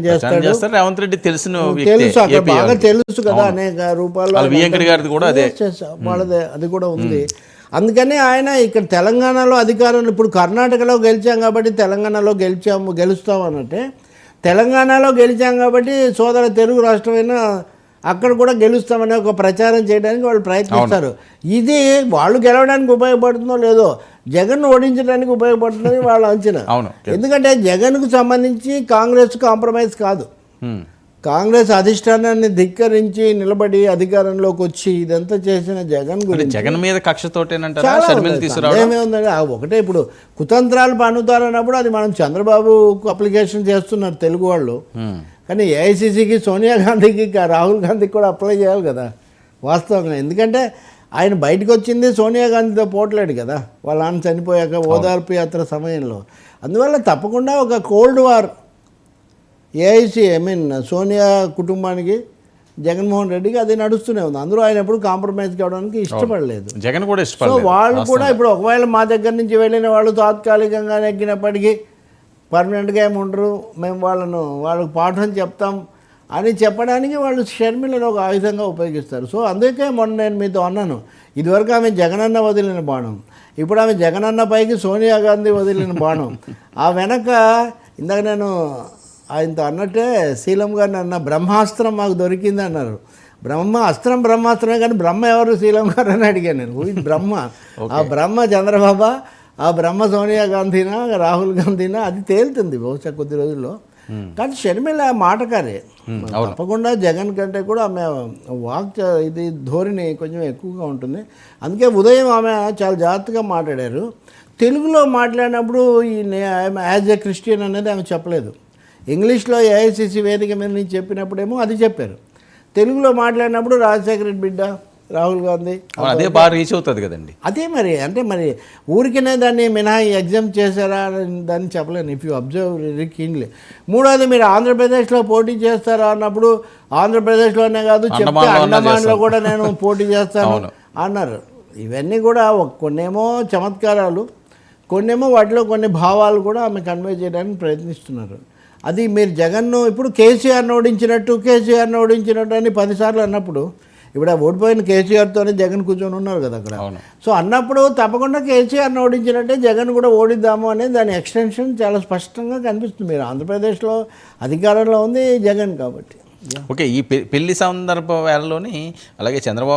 చేస్తాడు. రేవంత్ రెడ్డి తెలిసిన తెలుసు, అక్కడ బాగా తెలుసు కదా అనేక రూపాల్లో వాళ్ళదే అది కూడా ఉంది. అందుకని ఆయన ఇక్కడ తెలంగాణలో అధికారంలో, ఇప్పుడు కర్ణాటకలో గెలిచాం కాబట్టి తెలంగాణలో గెలుస్తాం అన్నట్టే, తెలంగాణలో గెలిచాం కాబట్టి సోదర తెలుగు రాష్ట్రమైనా అక్కడ కూడా గెలుస్తామనే ఒక ప్రచారం చేయడానికి వాళ్ళు ప్రయత్నిస్తారు. ఇది వాళ్ళు గెలవడానికి ఉపయోగపడుతుందో లేదో, జగన్ ఓడించడానికి ఉపయోగపడుతుందని వాళ్ళ అంచనా. ఎందుకంటే జగన్కు సంబంధించి కాంగ్రెస్ కాంప్రమైజ్ కాదు. కాంగ్రెస్ అధిష్టానాన్ని ధిక్కరించి నిలబడి అధికారంలోకి వచ్చి ఇదంతా చేసిన జగన్ గురించి, జగన్ మీద కక్షతోటేనండి. ఒకటే ఇప్పుడు కుతంత్రాలు పన్నుతారన్నప్పుడు అది మనం చంద్రబాబుకు అప్లికేషన్ చేస్తున్నారు తెలుగు వాళ్ళు, కానీ ఏఐసిసికి, సోనియా గాంధీకి, రాహుల్ గాంధీకి కూడా అప్లై చేయాలి కదా వాస్తవంగా. ఎందుకంటే ఆయన బయటకు వచ్చింది సోనియా గాంధీతో పోట్లేడు కదా, వాళ్ళ నాన్న చనిపోయాక ఓదార్పు యాత్ర సమయంలో. అందువల్ల తప్పకుండా ఒక కోల్డ్ వార్ ఏఐసి సోనియా కుటుంబానికి, జగన్మోహన్ రెడ్డికి అది నడుస్తూనే ఉంది. అందులో ఆయన ఎప్పుడు కాంప్రమైజ్ కావడానికి ఇష్టపడలేదు. జగన్ కూడా సో వాళ్ళు కూడా ఇప్పుడు ఒకవేళ మా దగ్గర నుంచి వెళ్ళిన వాళ్ళు తాత్కాలికంగా నెగ్గినప్పటికీ పర్మనెంట్గా ఏమి ఉండరు, మేము వాళ్ళకు పాఠం చెప్తాం అని చెప్పడానికి వాళ్ళు షర్మిలను ఒక ఆయుధంగా ఉపయోగిస్తారు. సో అందుకే మొన్న నేను మీతో అన్నాను, ఇదివరకు ఆమె జగనన్న వదిలిన బాణం, ఇప్పుడు ఆమె జగనన్న పైకి సోనియా గాంధీ వదిలిన బాణం. ఆ వెనక ఇందాక నేను ఆయనతో అన్నట్టే శీలం గారిని అన్న, బ్రహ్మాస్త్రం మాకు దొరికింది అన్నారు. బ్రహ్మాస్త్రమే, కానీ బ్రహ్మ ఎవరు శీలం గారు అని అడిగాను నేను. బ్రహ్మ, ఆ బ్రహ్మ చంద్రబాబు, ఆ బ్రహ్మ సోనియా గాంధీనా రాహుల్ గాంధీనా అది తేలుతుంది బహుశా కొద్ది రోజుల్లో. కానీ షర్మిల మాటకారే, తప్పకుండా జగన్ కంటే కూడా ఆమె ఇది ధోరణి కొంచెం ఎక్కువగా ఉంటుంది. అందుకే ఉదయం ఆమె చాలా జాగ్రత్తగా మాట్లాడారు. తెలుగులో మాట్లాడినప్పుడు ఈ యాజ్ ఎ క్రిస్టియన్ అనేది ఆమె చెప్పలేదు. ఇంగ్లీష్లో ఏఐసిసి వేదిక మీద నుంచి చెప్పినప్పుడేమో అది చెప్పారు. తెలుగులో మాట్లాడినప్పుడు రాజశేఖర రెడ్డి బిడ్డ, రాహుల్ గాంధీ, అదే బాగా రీచ్ అవుతుంది కదండి. అదే మరి, అంటే మరి ఊరికనే దాన్ని మినహాయి ఎగ్జామ్ చేశారా దాన్ని చెప్పలేను. If you observe very keenly. మూడోది, మీరు ఆంధ్రప్రదేశ్లో పోటీ చేస్తారా అన్నప్పుడు ఆంధ్రప్రదేశ్లోనే కాదు చెప్తే అండమాన్లో కూడా నేను పోటీ చేస్తాను అన్నారు. ఇవన్నీ కూడా కొన్నేమో చమత్కారాలు, కొన్నేమో వాటిలో కొన్ని భావాలు కూడా ఆమె కన్వే చేయడానికి ప్రయత్నిస్తున్నారు. అది మీరు జగన్ను ఇప్పుడు కేసీఆర్ని ఓడించినట్టు అని 10 సార్లు అన్నప్పుడు, ఇప్పుడు ఆ ఓడిపోయిన కేసీఆర్తోనే జగన్ కూర్చొని ఉన్నారు కదా అక్కడ. సో అన్నప్పుడు తప్పకుండా కేసీఆర్ని ఓడించినట్టే జగన్ కూడా ఓడిద్దాము అనేది దాని ఎక్స్టెన్షన్ చాలా స్పష్టంగా కనిపిస్తుంది. మీరు ఆంధ్రప్రదేశ్లో అధికారంలో ఉంది జగన్ కాబట్టి. ఓకే, ఈ పెళ్లి సందర్భ వేళలోని అలాగే చంద్రబాబు